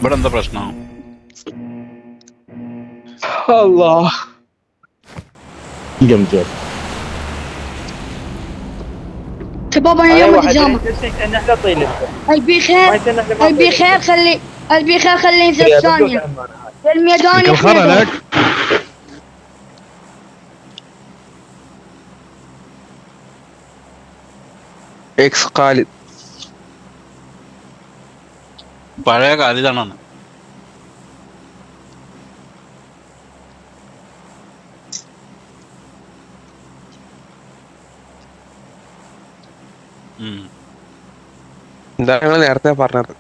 ഇവിടെ എന്താ പ്രശ്നം? Allah. جمجر شباب انا علي اليوم واحد اتجامع. ان احنا طيلب البي ما خير يصير احنا ما البي خير خلي البي خير خليني 3 ثانية في الميدان لك يا الخرا حميدو. لك اكس خالد പഴയ കാലിതാണ്. എന്താ ഞങ്ങൾ നേരത്തെ പറഞ്ഞത്.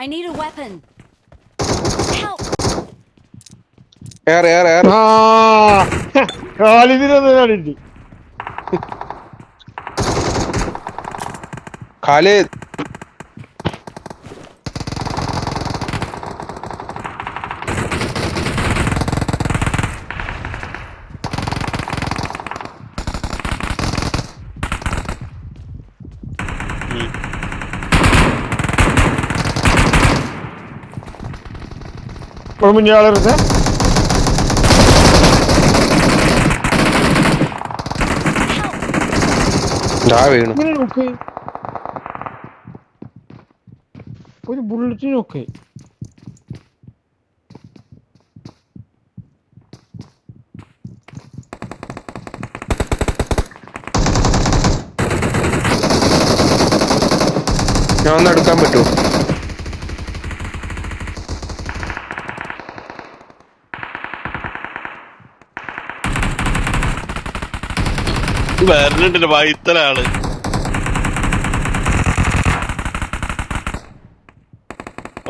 I need a weapon. Help! ഏറെ ഏറെ ഏറെ خالدين عندي ഖാലിദ് من يعرف ده ദാ വീണു. ഇങ്ങനെ നോക്ക് ഒരു ബുള്ളറ്റ് നോക്ക്. ഞാൻ ഒന്ന് എടുക്കാൻ പറ്റുമോ? വരുന്നുണ്ടല്ലോ വൈത്തല ആള്.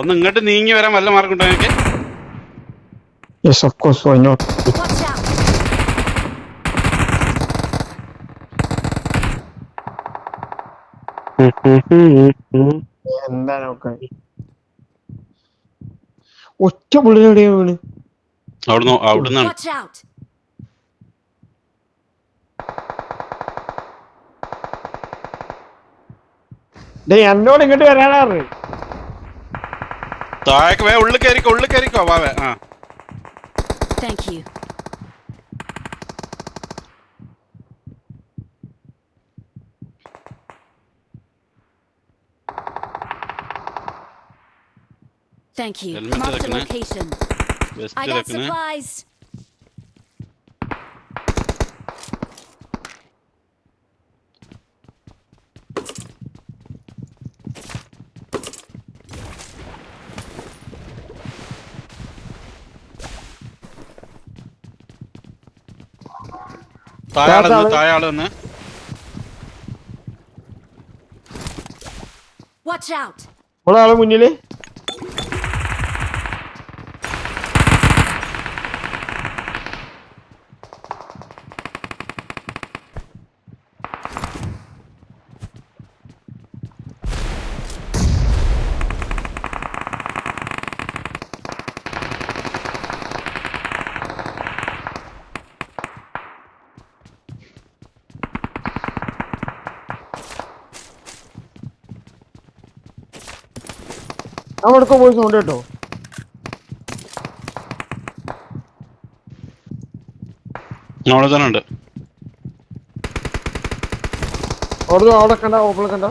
ഒന്ന് ഇങ്ങോട്ട് നീങ്ങി വരാൻ വല്ല മാർഗം ഉണ്ടോ എനിക്ക്? Yes, of course, why not? Watch out! എന്താ നോക്കാൻ ഒറ്റ ബുള്ളറ്റ് എവിടെയാ വീണ്? അവിടുന്നാണ്. Watch out! എന്നോട് ഇങ്ങോട്ട് വരാനാ പറഞ്ഞു. താഴേക്ക് വേ, ഉള്ളിൽ കയറിക്കോ വാവേ. ആ Thank you. Thank you. Helmet Mark the takını. location. West I got വെക്കണേ. supplies. താഴെ ആള് വന്ന്. Watch out! ഒരാള് മുന്നില്. അവിടെ പോയി സൗണ്ട് കേട്ടോ. അവിടെ തന്നെ ഉണ്ട്. അവിടെ കണ്ട ഓപ്പൺ കണ്ട.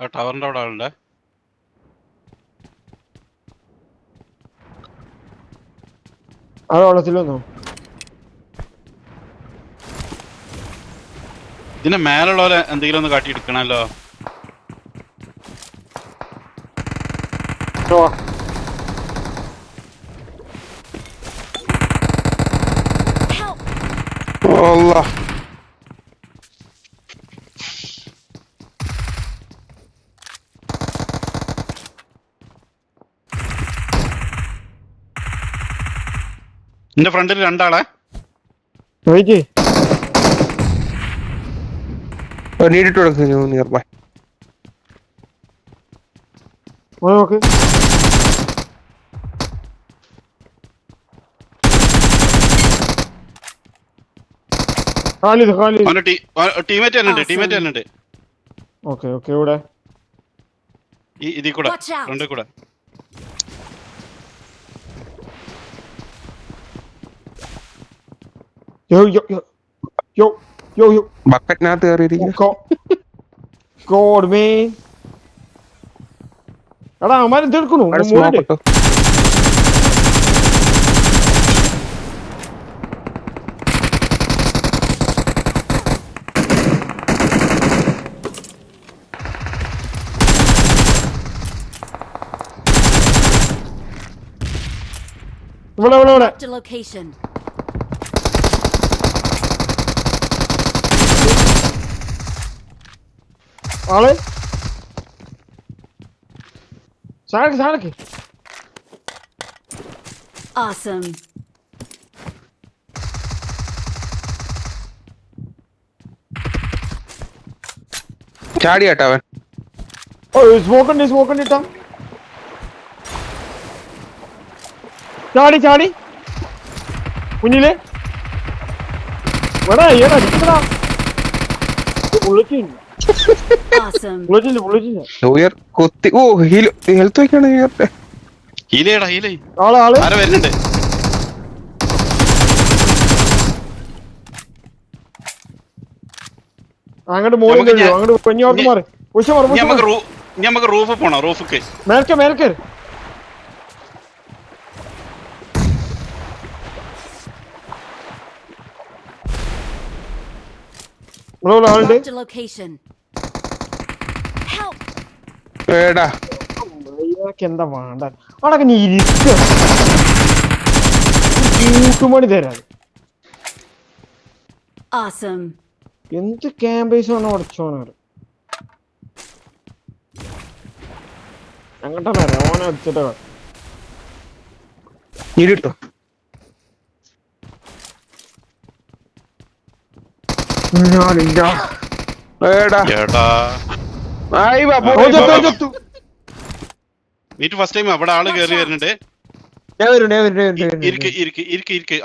ആ ടവറിന്റെ അവിടെ ആളുണ്ട്. അത് വെള്ളത്തിൽ വന്നോ? ഇതിന്റെ മേലുള്ളവരെ എന്തെങ്കിലും ഒന്ന് കാട്ടിയെടുക്കണല്ലോ. Help! അല്ലാ. എന്റെ ഫ്രണ്ടിൽ രണ്ടാളെ. നോക്കി നീട്ടിട്ട് കൊടുക്കുന്നു നിയർ ബൈ. നോക്ക്. ഖാലിദ് അവന്റെ ടീമേറ്റ് തന്നെ ഉണ്ട്. ടീമേറ്റ് തന്നെ ഉണ്ട്. Okay okay. ഇവിടെ ഇതിൽ കൂടെ Watch out. ഫ്രണ്ടിൽ കൂടെ. യോ യോ യോ യോ യോ യോ ബക്കറ്റിനകത്ത് കയറിയിരിക്കുന്നു. God may. എടാ അവന്മാർ എന്തെടുക്കണു? സ്മോക്ക് ഇട്ടു. ഇവിടെ ഇവിടെ ഇവിടെ. Marked a location. ആള് സാടക്ക് സാടക്ക്. Awesome. ചാടി കേട്ടോ അവൻ. ഓ സ്മോക്ക് ഉണ്ട് ഇട്ടാ. ചാടി ചാടി കുഞ്ഞില്. ഇവിടെ ഏടാ അടിക്കടാ. ബുള്ളറ്റില്ല Awesome. ബുള്ളറ്റില്ല. ഉയർ കൊത്തി. ഓ ഹെൽത്ത് വയ്ക്കാണ് ഉയർത്തെ. ഹീലയടാ ഹീലേ. ആള് ആരെ വരുന്നുണ്ട്? അങ്ങോട്ട് മോളിൽ അങ്ങോട്ട് കൊഞ്ഞോട്ട് മാറി. നമുക്ക് റൂഫ് പോണോ? റൂഫിക്ക് മേൽക്ക് മേൽക്ക്. ആളുണ്ട്. Marked a location. Help! ഏടാ എന്താ വേണ്ട അവിടെ നീ ഇരിക്ക. കൂട്ടുമണി തരാൻ Awesome. എന്ത് ക്യാമ്പേസ് ആണ് ഉടച്ചോണവര്. അങ്ങോട്ടാ ഓനെ അടിച്ചിട്ട് നീട്ടിട്ടോ. ഏടാ ചേട്ടാ ആയി വാ. മീറ്റ് ഫസ്റ്റ് ടൈം അവിടെ ആള് കേറി വരുന്നുണ്ട്.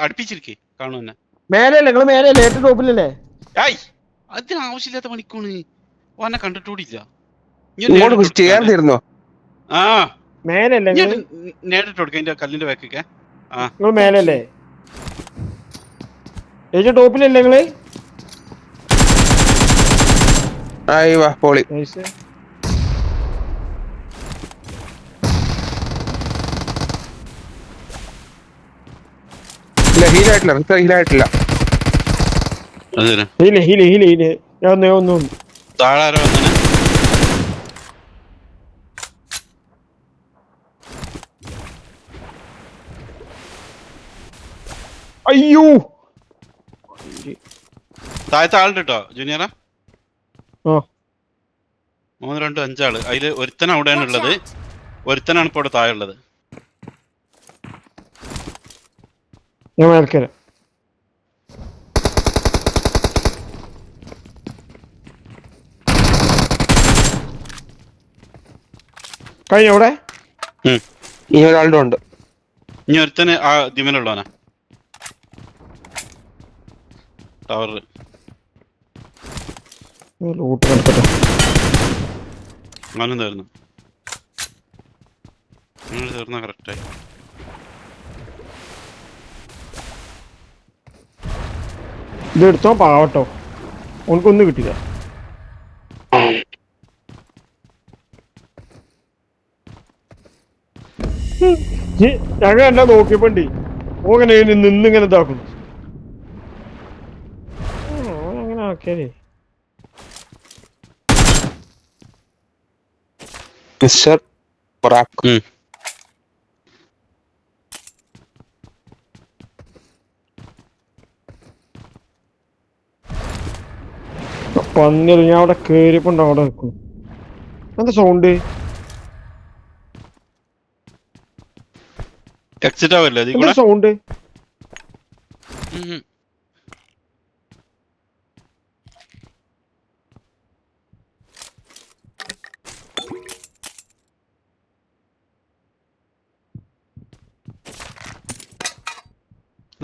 അടുപ്പിച്ചിരിക്കെ കാണുന്നെ. മേലല്ലേ നിങ്ങള് മേലല്ലേ? ഏറ്റവും ടോപ്പിലല്ലേ? ആയ് അതിന് ആവശ്യമില്ലാത്ത പണിക്കോണ്. ഓനെ കണ്ടിട്ടൂടില്ല. ഇങ്ങോട്ട് ചേർന്നിരുന്നോ? ആ മേലല്ലേ നേരിട്ട് കൊടുക്ക അതിന്റെ കല്ലിന്റെ ബാക്കൊക്കെ. നിങ്ങൾ മേലല്ലേ? ഏറ്റവും ടോപ്പിലല്ലേ നിങ്ങള്? ആയി വാ പോളി. ഇല്ല ഹീലായിട്ടില്ല. അതിന് ഞാൻ ഒന്നും താഴെ ആരോ വന്നെ. അയ്യോ താഴത്തെ ആളുണ്ട് കേട്ടോ ജൂനിയറാ. ആ 3, 2, 5 ആള്. അതില് ഒരുത്തൻ അവിടെയാണ് ഉള്ളത്. ഒരുത്തനാണ് ഇപ്പൊ അവിടെ താഴെ ഉള്ളത്. ഞാൻ മേൽക്കര. കഴിഞ്ഞ അവിടെ ഈ ഒരാളുടെ ഉണ്ട്. ഇനി ഒരുത്തന് ആ ദിമലുള്ളവനാ ടവറില്. ലൂട്ട് നടക്കട്ടെ. അങ്ങനെ തീർന്നു. അങ്ങനെ തീർന്ന കറക്റ്റായി. ഇതെടുത്തോ പാവട്ടോ. ഉനക്കൊന്നും കിട്ടില്ല. ഞങ്ങൾ എന്നെ നോക്കിയപ്പോണ്ടി ഓങ്ങനെ നിന്നിങ്ങനെ ഇതാക്കുന്നു. അങ്ങനെ ആക്കിയാലേ മിസ്റ്റർ പൊറാക്ക്. പന്നില്ല. ഞാൻ അവിടെ കേറിയപ്പോണ്ട് അവിടെ നിൽക്കുന്നു. എന്താ സൗണ്ട്? എക്സിറ്റ് ആവല്ലേ അതിൽ എന്താ കൂടെ? സൗണ്ട്?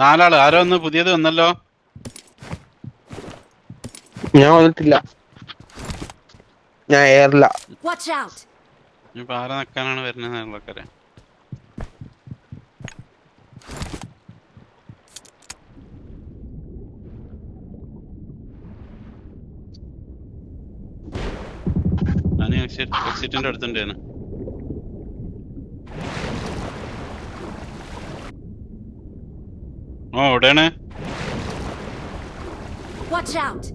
നാലാള് ആരോ ഒന്ന് പുതിയത് വന്നല്ലോ. ഞാൻ വന്നിട്ടില്ല, ഞാൻ എയറില്ല. Watch out! ഇനിയിപ്പോ ആരെ നിക്കാനാണ് വരുന്നത് ആൾക്കാരെ. ഞാൻ എക്സിറ്റിന്റെ അടുത്തുണ്ടായിരുന്നു. ഓ എവിടെയാണ്? Watch out!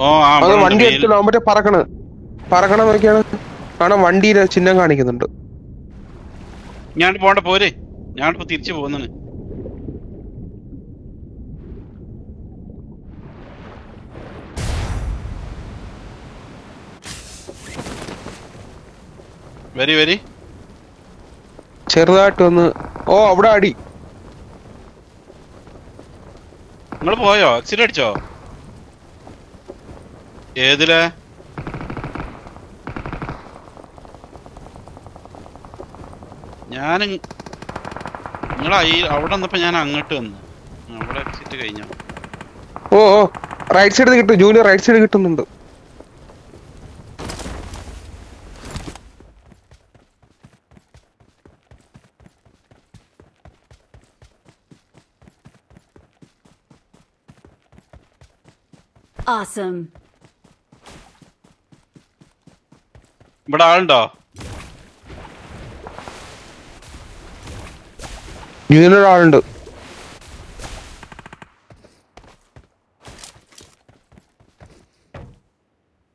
ഓ ആ അത് ഇവിടെ വണ്ടി ഉണ്ട്. എടുത്തില്ല, മറ്റേ പറക്കണ നോക്കിയാണ് കാണാൻ വണ്ടിയുടെ ചിഹ്നം കാണിക്കുന്നുണ്ട്. ഞാൻ പോണ്ട പോരെ, ഞാനിപ്പോ തിരിച്ചു പോകുന്നാണ്. വരി വരി. ചെറുതായിട്ട് വന്ന്. ഓ അവിടെ അടി. നിങ്ങൾ പോയോ? എക്സിറ്റ് അടിച്ചോ? ഏതിലെ? ഞാൻ നിങ്ങൾ അവിടെ വന്നപ്പോ ഞാൻ അങ്ങോട്ട് വന്നു. അവിടെ എക്സിറ്റ് കഴിഞ്ഞോ? ഓ ഓ റൈറ്റ് സൈഡ് കിട്ടും, ജൂനിയർ റൈറ്റ് സൈഡ് കിട്ടുന്നുണ്ട്. Awesome. ഇവിടെ ആളുണ്ടോ? ജൂനിയർ ആളുണ്ട്.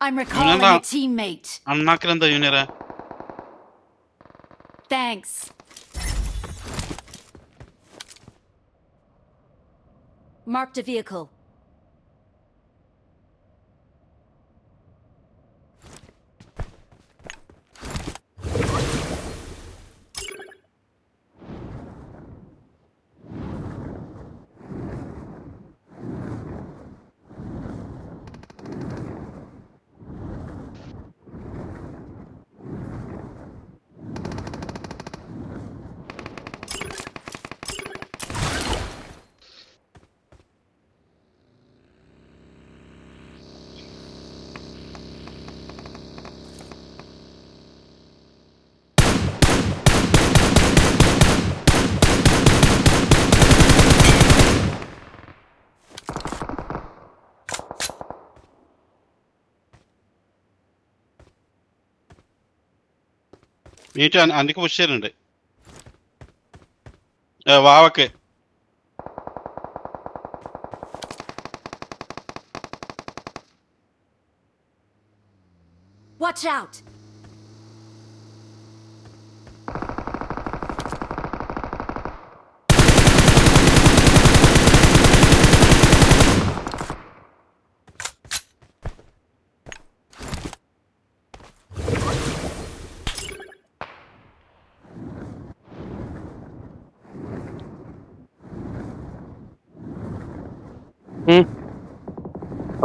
I'm recalling a teammate. അണ്ണാക്കിലെന്താ ജൂനിയറെ? Thanks. Marked a vehicle. Neat അന്റിക്ക് പുഷ് ചെയ്യുന്നുണ്ട്. വാവക്ക് Watch out!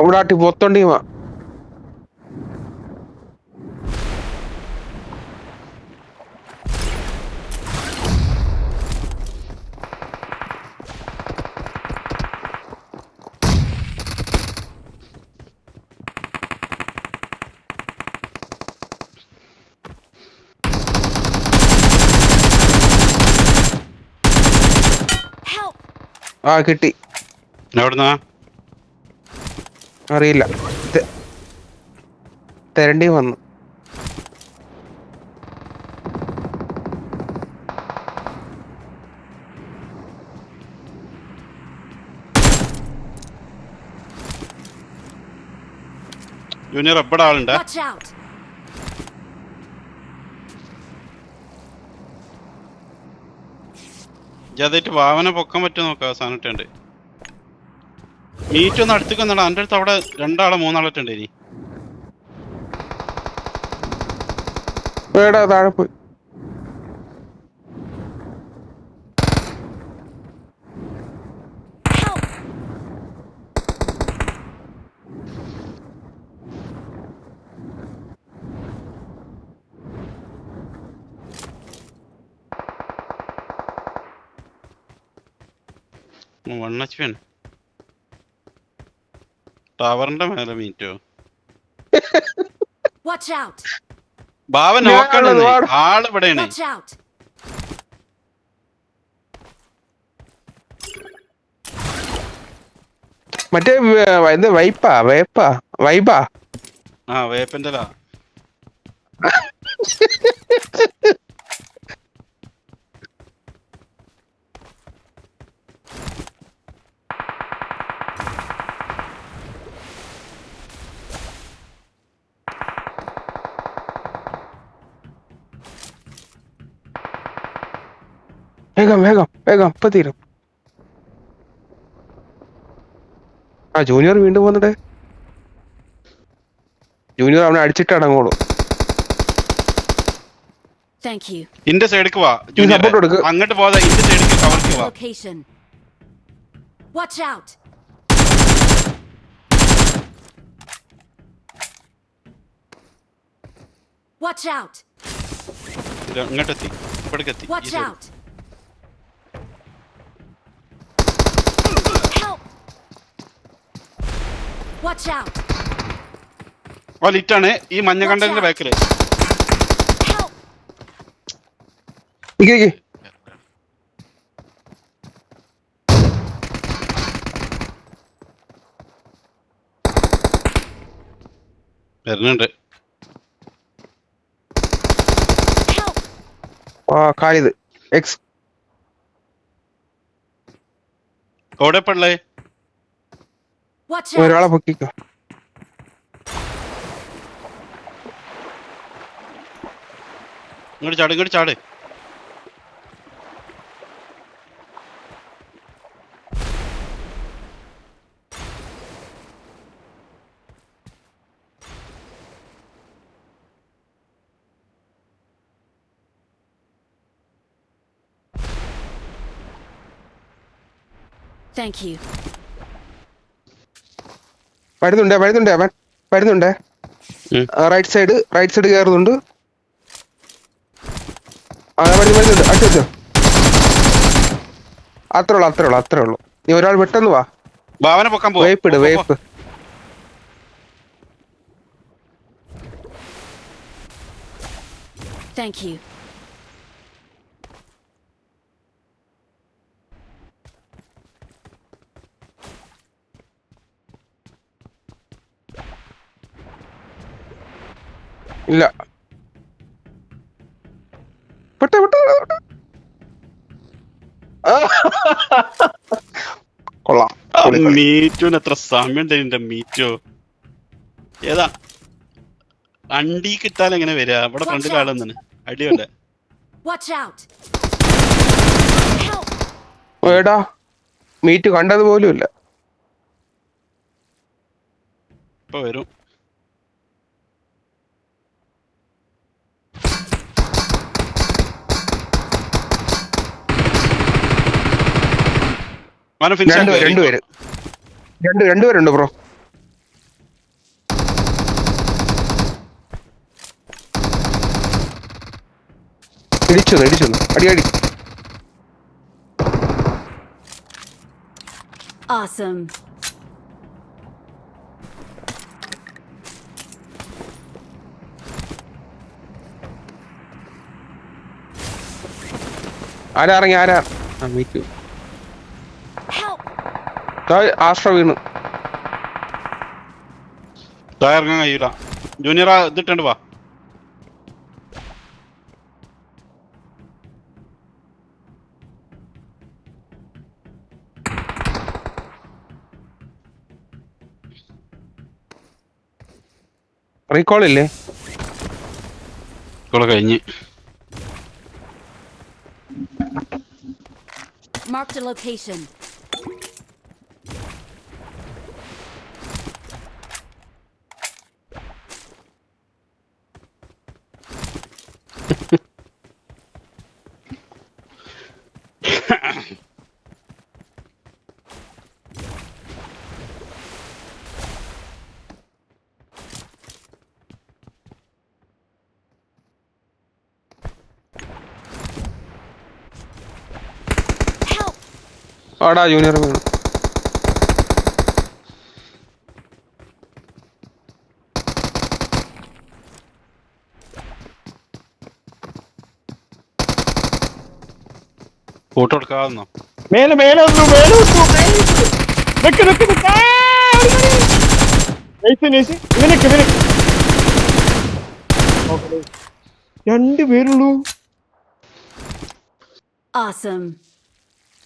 അവിടെ ആട്ടി മൊത്തം ടീമാ. Help! ആ കിട്ടി. എവിടുന്നാ? അറിയില്ല. തെരണ്ടി വന്നു. ജൂനിയർ എവിടെ ആളുണ്ട്? Watch out! ജാതായിട്ട് വാവനെ പൊക്കാൻ പറ്റുമോ നോക്കാം. സാധനം മീറ്റ് ഒന്ന് അടുത്തേക്ക് വന്നടാ. എൻ്റെ അടുത്ത് അവിടെ 2 ആളോ 3 ആളൊക്കെ ഇനി. താഴെ പോയി. Help! വണ്ണച്ചൻ ടവറിന്റെ മേലെ മീറ്റോ. Watch out! ഭാവൻ നോക്കണേ. ആള് ഇവിടെയാണ്. Watch out! മറ്റേ ഇത് വൈബാ. ആ വേപ്പന്റെ വേഗം ഇപ്പൊ തീരും. ജൂനിയർ വീണ്ടും വന്നിട്ടേ. ജൂനിയർ അവനെ അടിച്ചിട്ട് അടങ്ങോളൂ. Thank you. ഇന്റെ സൈഡിക്ക് വാ ജൂനിയർ. സപ്പോർട്ട് കൊടുക്ക്. അങ്ങോട്ട് പോകാതെ ഇന്റെ സൈഡിക്ക് കവർക്ക് വാ. Location. Watch out! Watch out! ഇങ്ങോട്ടെത്തി. ഇവിടേക്കെത്തി. Watch out! Help! Watch out! ഓ ലിറ്റാണ് ഈ മഞ്ഞ കണ്ടതിന്റെ ബാക്കില്. Help! വരുന്നുണ്ട്. Help! കാലിത് എക്സ് എവിടെ പള്ളേ? Watch out! ഒരാളെ പൊക്കിക്കോ. ഇങ്ങോട്ട് ചാട്. Thank you. വരുന്നുണ്ടേ അവൻ വരുന്നുണ്ടേ. റൈറ്റ് സൈഡ് കയറുന്നുണ്ട്. വരുന്നുണ്ട്. അടിച്ചോ. അത്രേ ഉള്ളൂ. നീ ഒരാൾ പെട്ടെന്ന് വാ. ഭാവന പൊക്കാൻ പോ. വേപ്പ്. Thank you. ഇല്ല. പെട്ടെ. കൊള്ളാം. മീറ്റോന് എത്ര സമയം ഉണ്ട്? മീറ്റോ ഏതാ അണ്ടി കിട്ടാൻ എങ്ങനെ വരിക? ഇവിടെ ഫ്രണ്ടിലാളെന്നാണ് അടിയല്ലേ. Watch out! Help! ഏടാ മീറ്റ് കണ്ടത് പോലും ഇല്ല. ഇപ്പൊ വരും. രണ്ടുപേരുണ്ട് ബ്രോ. ഇടിച്ചു അടി. Awesome. ആരാ മീറ്റ് Help! ആശ്ര വീണ്. ഇറങ്ങാൻ കഴിയൂല. ജൂനിയർ ഇതിട്ടുണ്ട് വാ. റീകോൾ ഇല്ലേ? കഴിഞ്ഞ്. Marked a location. Help! ആടാ ജൂനിയർ വീണു. ഫോട്ടോ എടുക്കാവുന്നോ? മേലെ മേലെ വന്നു, മേലെ വന്നു, മേലെ വന്നു. നിക്ക് നിക്ക് നിക്ക്. നൈസ്. ഇവനൊക്കെ രണ്ടുപേരുള്ളൂ. Awesome.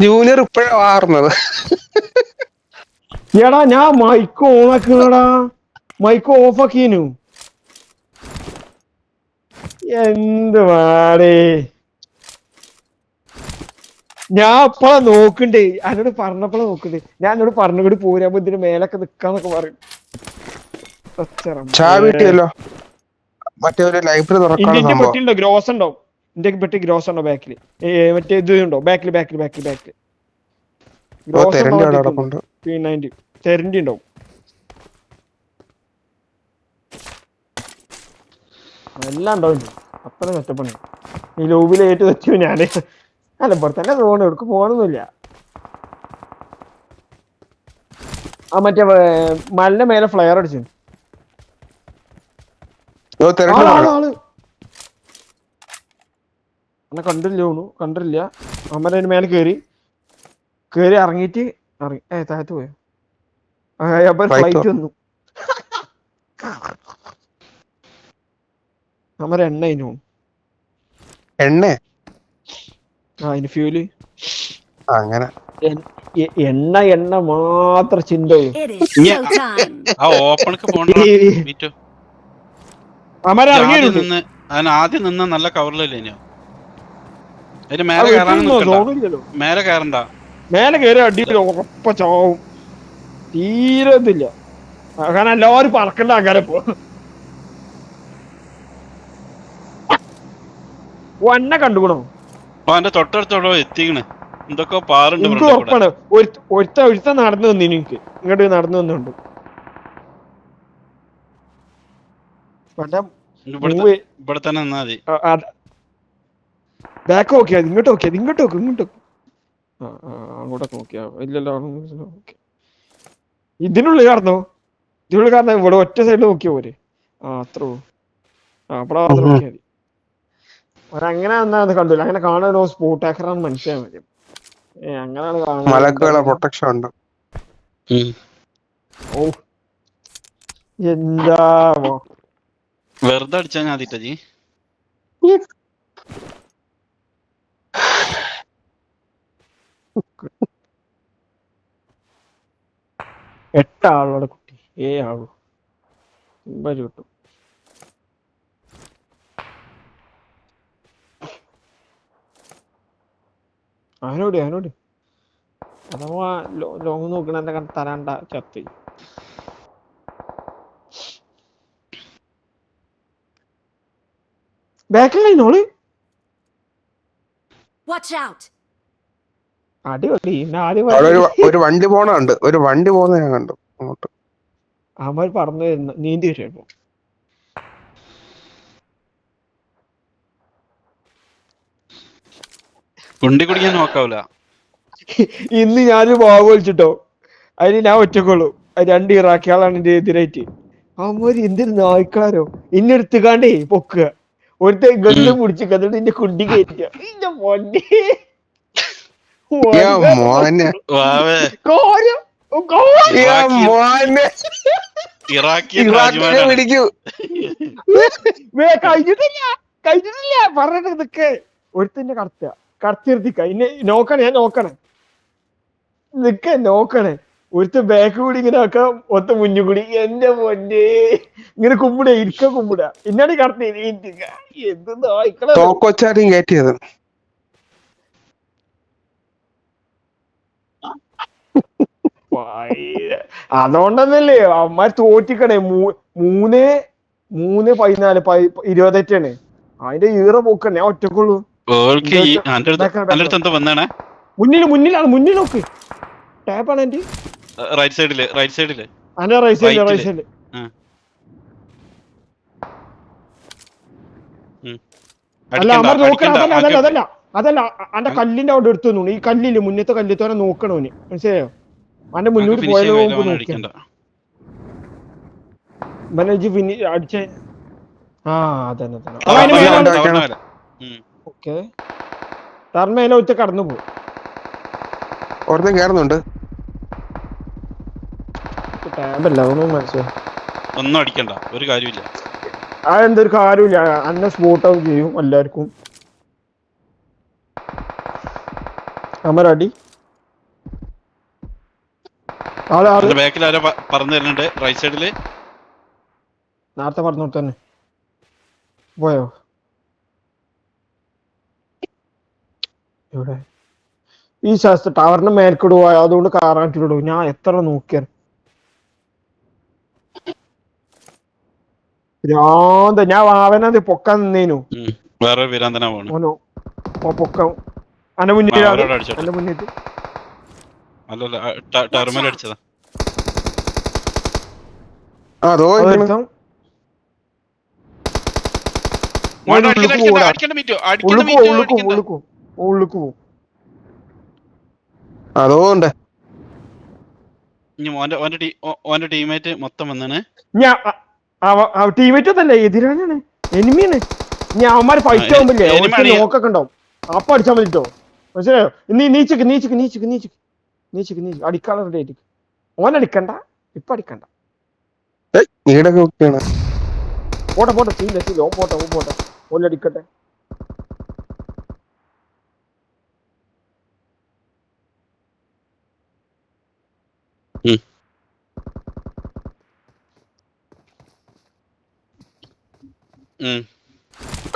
ജൂനിയർ ഇപ്പഴാ വാർന്നത്. എടാ ഞാൻ മൈക്ക് ഓണാക്കുന്നടാ, മൈക്ക് ഓഫാക്കീനു. എന്ത് വാടേ, ഞാൻ അപ്പഴാ നോക്കണ്ടേ, എന്നോട് പറഞ്ഞപ്പോഴാ നോക്കണ്ടേ. ഞാൻ എന്നോട് പറഞ്ഞുകൂടി പോരാ ഇതിന് മേലൊക്കെ നിക്കാന്നൊക്കെ പറയും. ചാവിട്ടിയല്ലോ. മറ്റേ ഒരു ലൈബ്രറി തുറക്കാനുള്ള ഇന്ത്യക്ക് സംഭവം. പെട്ടിണ്ടോ? ഗ്രോസ് ഉണ്ടോ? ഇന്ത്യക്ക് പെട്ടി ഗ്രോസ് ഉണ്ടോ ബാക്കില്? മറ്റേ ഇത് ഉണ്ടോ ബാക്കില്? തെരണ്ടി അവിടെ കിടപ്പുണ്ട്. P90 തെരണ്ടി ഉണ്ടാവും. എല്ലാം ഉണ്ടാവും. അത്ര സെറ്റപ്പാണ് ഈ ലോബിലേറ്റ് വെച്ചു ഞാന്. അല്ല ഇവിടെ തന്നെ തോന്നുന്നു, എടുക്ക് പോകണമെന്നില്ല. ആ മറ്റേ മലിന്റെ മേലെ ഫ്ലെയർ അടിച്ചു. ആള് എന്നെ കണ്ടില്ല. അമ്മ അതിന് മേലെ കേറി ഇറങ്ങിട്ട് താഴത്ത് പോയോ? അപ്പൊ ഫ്ലൈറ്റ് വന്നു. അമ്മ എണ്ണ അതിന് ഫ്യൂല് അങ്ങനെ എണ്ണ മാത്രം ചിന്ത. It is showtime. ആ ഓപ്പണക്ക് പോണ്ട. ആദ്യം നിന്ന് നല്ല കവറിലല്ലേ ഇനിയോ? അതിന് മേലെ കയറാനും മേലെ കയറണ്ട. മേലെ കയറി അടിയിൽ ഉറപ്പ ചാവും. തീരെ ഇതില്ല, കാരണം എല്ലാവരും പറക്കണ്ട അങ്ങനെ പോ. എന്നെ കണ്ടുകൂടോ? അവന്റെ തൊട്ടടുത്തോടോ എത്തിക്കണ്. എന്തൊക്കെ പാറുണ്ട്. എനിക്ക് ഉറപ്പാണ് ഒരുത്ത നടന്നു വന്നിന്. എനിക്ക് ഇങ്ങോട്ട് നടന്നു വന്നുണ്ട്. ഇവിടെ തന്നെ നിന്നാ മതി. ബാക്ക് നോക്കിയാ ഇങ്ങോട്ട് നോക്ക്. അങ്ങോട്ടൊക്കെ നോക്കിയാ ഇല്ലല്ലോ. ഇതിനുള്ളിൽ കടന്നോ? ഇവിടെ ഒറ്റ സൈഡിൽ നോക്കിയാ പോരെ. അത്രോ അവിടെ മാത്രം നോക്കിയാ മതി. ഒരങ്ങനെ എന്നാ അത് കണ്ടില്ല. അങ്ങനെ കാണാൻ സ്പോട്ട് ആക്കറാന്ന് മനസ്സിലാൻ മതി. അങ്ങനെയാണ് കാണാൻ. പ്രൊട്ടക്ഷൻ ഉണ്ട്. ഓ എന്താ വെറുതെ അടിച്ചാ ഞാൻ ജി. 8 ആളോടെ കുട്ടി 7 ആളു കിട്ടും. അവനോട് അഥവാ ലോങ് നോക്കണ തരാണ്ട ചത്തി. ബാക്കിലായിനോള്. Watch out. അടിപൊളി. ഒരു വണ്ടി പോകുന്ന ഞാൻ കണ്ടു അങ്ങോട്ട്. അവന്മാർ പറഞ്ഞു നീന്തി വരുമ്പോ കുണ്ടി കുടിക്കാൻ നോക്കാവൂല. ഇന്ന് ഞാനൊരു ബാബു വിളിച്ചിട്ടോ, അതിന് ഞാൻ ഒറ്റക്കുള്ളൂ. 2 ഇറാഖികളാണ് എന്റെ എതിരായിട്ട്. അവന്മാര് എന്തൊരു നായ്ക്കളാരോ ഇന്നെ എടുത്തുകാണ്ടേ പൊക്കുക. ഒരുത്ത ഗണ്ണ് പിടിച്ചു എന്നിട്ട് എന്റെ കുണ്ടി കയറ്റിയ. ഇറാഖിയൻ ഇറാഖിനെ രാജുമാരാണ്. പിടിക്കൂ. കഴിഞ്ഞിട്ടില്ല പറഞ്ഞിട്ട് നിക്ക്. ഒരുത്തന്നെ കടത്തിർത്തിക്ക ഇന്നെ നോക്കണേ, ഞാൻ നോക്കണേ നോക്കണേ. ഒരുത്ത ബാക്ക് കൂടി ഇങ്ങനെ ആക്കാം, ഒത്ത മുന്നു കൂടി. എന്റെ പൊന്നെ ഇങ്ങനെ കുമ്പിടാ, ഇരിക്ക കുമ്പിടാ. ഇന്നാണ് കടത്തി എന്ത് നായ്ക്കളെ. തോക്കൊച്ചാരിയും കയറ്റിയത്. അതുകൊണ്ടന്നല്ലേ അമ്മ തോറ്റിക്കണേ. 3-14-20 അതിന്റെ ഈറ പോക്കണേ. ഞാൻ ഒറ്റക്കുള്ളൂ. ഓൾക്ക് അന്റെ അടുത്ത് എന്താ വന്നാണ്? മുന്നിൽ നോക്ക്. ടാപ്പാണ് എന്റെ റൈറ്റ് സൈഡില് അന്റെ റൈറ്റ് സൈഡില്. അല്ല അമ്മ നോക്കണം. അതല്ല അന്റെ കല്ലിന്റെ അവിടെ എടുത്തു. ഈ കല്ലില് മുന്നത്തെ കല്ലിത്തോനെ നോക്കണോന്, മനസ്സിലായോ? അന്റെ മുന്നോട്ട് പോയാലോ നോക്കണ്ട. അടിച്ച അതന്നെ ഓക്കെ. ടർമേല ഒറ്റ കടന്നു പോകും. ഓർത്തും കേറുന്നുണ്ട്. ടാബല്ല, അതൊന്നും മനസ്സിലായി. ഒന്നും അടിക്കണ്ട, ഒരു കാര്യമില്ല. അതെന്തൊരു കാര്യമില്ല. അന്നെ സ്പോട്ട് ഔട്ട് ചെയ്യും എല്ലാവർക്കും. അമരടി ബാക്കിൽ ആരോ പറഞ്ഞു തരുന്നുണ്ട്. റൈറ്റ് സൈഡില് നേരത്തെ പറഞ്ഞോട്ട് തന്നെ പോയോ? ഇവിടെ ഈ ശാസ്ത്ര ടവറിന്റെ മേൽക്കൂട് പോയോ? അതുകൊണ്ട് കാറാട്ടിലൂടെ ഞാൻ എത്ര നോക്കിയാൽ ഞാൻ വാവനത് പൊക്കാൻ നിന്നേനു. വേറെ വീരാന്തന പോണു പൊക്കം അന്റെ മുന്നിൽ എന്റെ മുന്നിൽ അല്ലല്ല ടെർമിനൽ അടിച്ചതാ. അതുകൊണ്ട് ഓന്റെ ടീമേറ്റ് മൊത്തം വന്നാണ്. ടീമേറ്റ് ഒന്നല്ല, എതിരാനാണ്, എനിമിയാണ്. ഞാൻ അവന്മാര് ഫൈറ്റ് ആവുമ്പില്ലേ നോക്കൊക്കെ ഉണ്ടാവും. അപ്പൊ അടിച്ചാൽ മതിട്ടോ, മനസ്സിലായോ? നീച്ചക്ക് അടിക്കാനുള്ള റെഡി ആയിട്ട്. ഓൻ അടിക്കണ്ട, ഇപ്പൊ അടിക്കണ്ട. പോട്ടെ ചെയ്യില്ല ഓൻ പോട്ടെ ഓലടിക്കട്ടെ.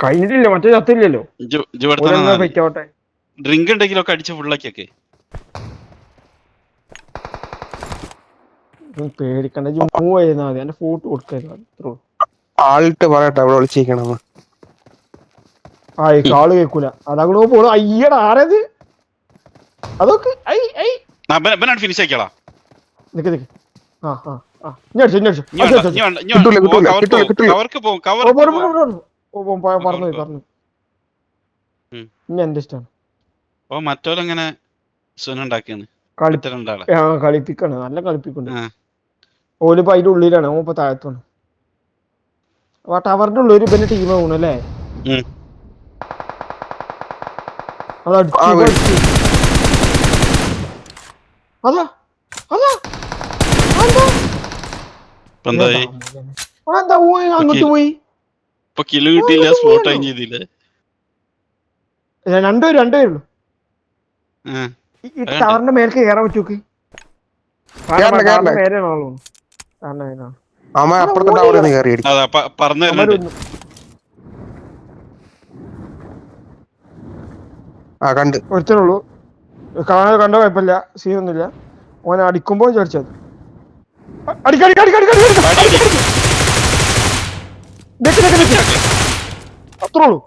കഴിഞ്ഞിട്ടില്ല, മറ്റേ ചത്തില്ലല്ലോ. ഡ്രിങ്ക് ഉണ്ടെങ്കിലൊക്കെ അടിച്ച് ഫുള്ളാക്കിയൊക്കെ പേടിക്കണ്ട. മൂവ് ചെയ്യുന്ന മതി, എന്റെ ഫോട്ടോ കൊടുക്കരുത്. ആൾട്ട് പറയട്ടെ അവിടെ വിളിച്ചിരിക്കണം. കാള് കേൾക്കൂല. അതങ്ങോ പോണു. അയ്യടാ ആരത്? അതൊക്കെ ഫിനിഷ് ആക്കിയാളാ. നിക്ക് പറഞ്ഞു എന്റെ ഇഷ്ടമാണ്. മറ്റോലെങ്ങനെ കളിപ്പിക്കാണ്, നല്ല കളിപ്പിക്കുന്നുണ്ട്. ഓലിപ്പോ അതിന്റെ ഉള്ളിലാണ്, ഓപ്പ താഴത്താണ്. ടവറിന്റെ ഉള്ളിൽ പിന്നെ ടീം ആവണം അല്ലേ? അങ്ങോട്ട് പോയി രണ്ടുപേരുള്ളൂ. ഈ ടവറിന്റെ മേലേക്ക് കയറാൻ പറ്റൂക്ക്. മേലെയാണോ? ഒരുത്തനുള്ളൂ. കണ്ട കുഴപ്പമില്ല, സീനൊന്നുമില്ല. ഓനെ അടിക്കുമ്പോ ചോദിച്ചത് അത്രേ ഉള്ളൂ.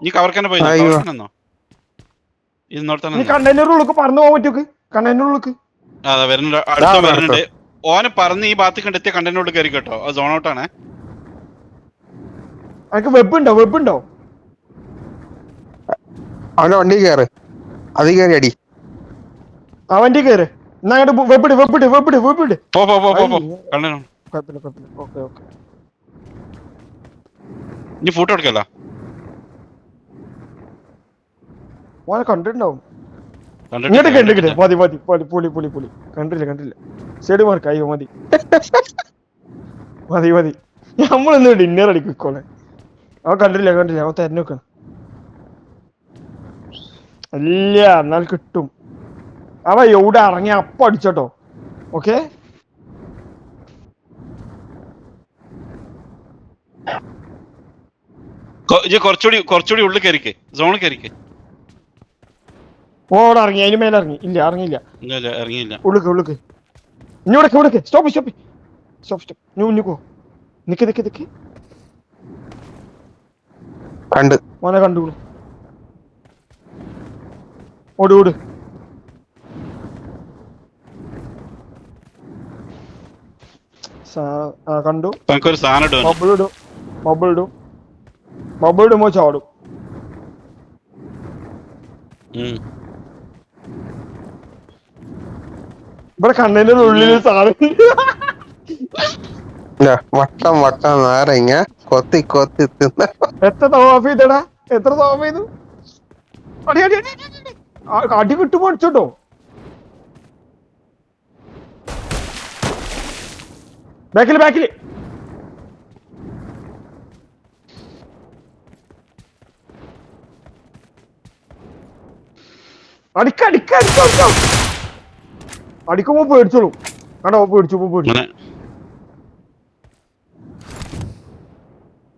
കണ്ടെയ്നറുള്ളൂ പറന്നു പോകാൻ പറ്റൂക്ക്. കണ്ടെയ്നറുള്ളൂ ഓനെ പറഞ്ഞ് ഈ ഭാഗത്ത് കണ്ടെത്തിയ കണ്ടെയ്നറിൽ കയറി കേട്ടോ. അത് സോൺ ഔട്ടാണ്. അനക്ക് വെബ് ഉണ്ടോ? അവന്റെ വണ്ടി കയറ്, അത് കയറി അടി. ആ വണ്ടി കയറ്. എന്നാ വെബിട്. ഇനി ഫോട്ടോ എടുക്കല്ല. ഓനെ കണ്ടിട്ടുണ്ടാവും. മതി പൊളി കണ്ടില്ല സൈഡ് മാർക്ക്. അയ്യോ മതി. മതി മതി നമ്മളിന്ന് ഡിന്നർ അടിക്കോളെ. അവൻ കണ്ടില്ല അവൻ തെരഞ്ഞെടുക്കണം. ഇല്ല എന്നാൽ കിട്ടും. അവ എവിടെ ഇറങ്ങി അപ്പൊ അടിച്ചോട്ടോ. ഓക്കെ കുറച്ചുകൂടി ഉള്ളിൽ കയറിക്ക്, സോണിൽ കയറിക്ക്. ഓടെ ഇറങ്ങി, അതിന് മേലെ ഇറങ്ങി. ഇല്ല ഇറങ്ങിയില്ല, ഇല്ല ഇറങ്ങിയില്ല. ഉള്ളിക്ക് ഇഞ്ഞോടൊക്കെ സ്റ്റോപ്പ് പോ. നിക്ക് കണ്ട് മോനെ കണ്ടു. ഓട് കണ്ടു. നമുക്കൊരു സാധനം ഇടും. ബബിൾ ഇടുമ്പോ ചാടും. ഇവിടെ കണ്ണന്റെ ഉള്ളിൽ സാധനം വട്ടം നാരങ്ങ കൊത്തി തിന്ന. എത്ര തവാഫ് ചെയ്തടാ, എത്ര തവാഫ് ചെയ്തു? അടി കിട്ടുമ്പോ അടിച്ചോട്ടോ. ബാക്കില് അടിക്കുമ്പോ പേടിച്ചോളൂ. കണ്ടോ പേടിച്ചു.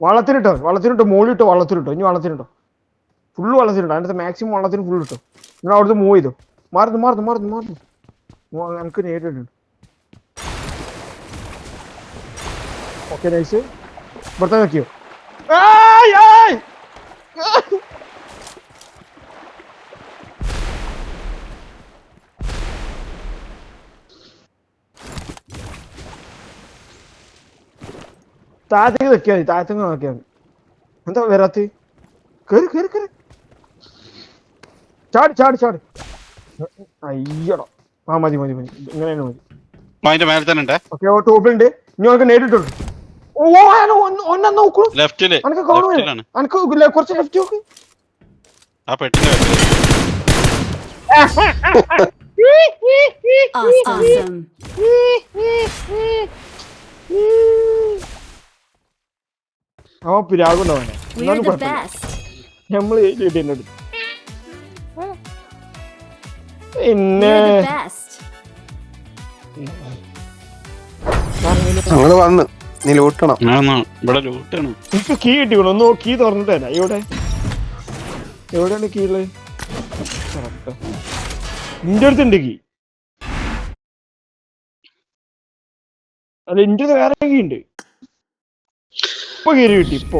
വള്ളത്തിനിട്ടോ മോളിട്ടോ വള്ളത്തിനിട്ടോ. ഇനി വള്ളത്തിനിട്ടോ, ഫുള്ള് വള്ളത്തിനിട്ടോ. അതിനകത്ത് മാക്സിമം വള്ളത്തിന് ഫുള്ള് ഇട്ടോ. നിങ്ങൾ അവിടുന്ന് മൂവ് ചെയ്തോ. മാറുന്നു എനിക്ക് നേരിട്ടുണ്ട്. Okay nice. ഇവിടുത്തെ നോക്കിയോ. താഴത്തേക്ക് വെക്കാ മതി, താഴത്തേക്ക് നോക്കിയാൽ മതി. എന്താ വരാത്ത? കേറി ചാട്. അയ്യടോ. മതി ഇങ്ങനെ തന്നെ മതി. അതിന്റെ മേലെ തന്നെ ഉണ്ട്. ഓക്കെ ടോപ്പിലുണ്ട്. ഇനി നമുക്ക് നേരിട്ടുണ്ട്. ഒന്നെ നോക്കൂ. ലെഫ്റ്റില് അനക്ക് കുറച്ച് ലെഫ്റ്റ് നോക്ക്. ആ പെട്ടിന്റെ Awesome. അവൻ പിരാകുണ്ടവനെ. We're the best. നമ്മള് പിന്നെ We're the best. ഞങ്ങള് വന്ന് നീ ലൂട്ടണം. ഇവിടെ ലൂട്ടാണ്. എനിക്ക് കീ കിട്ടിക്കണോ? ഒന്ന് കീ തുറന്നിട്ട് തരാം. എവിടെയാണ് കീ ഉള്ളത്? നിന്റെ അടുത്തുണ്ട് കീ. അല്ല, ഇന്റെ വേറെ കീ ഉണ്ട്. ഇപ്പൊ കീറി കിട്ടി ഇപ്പൊ.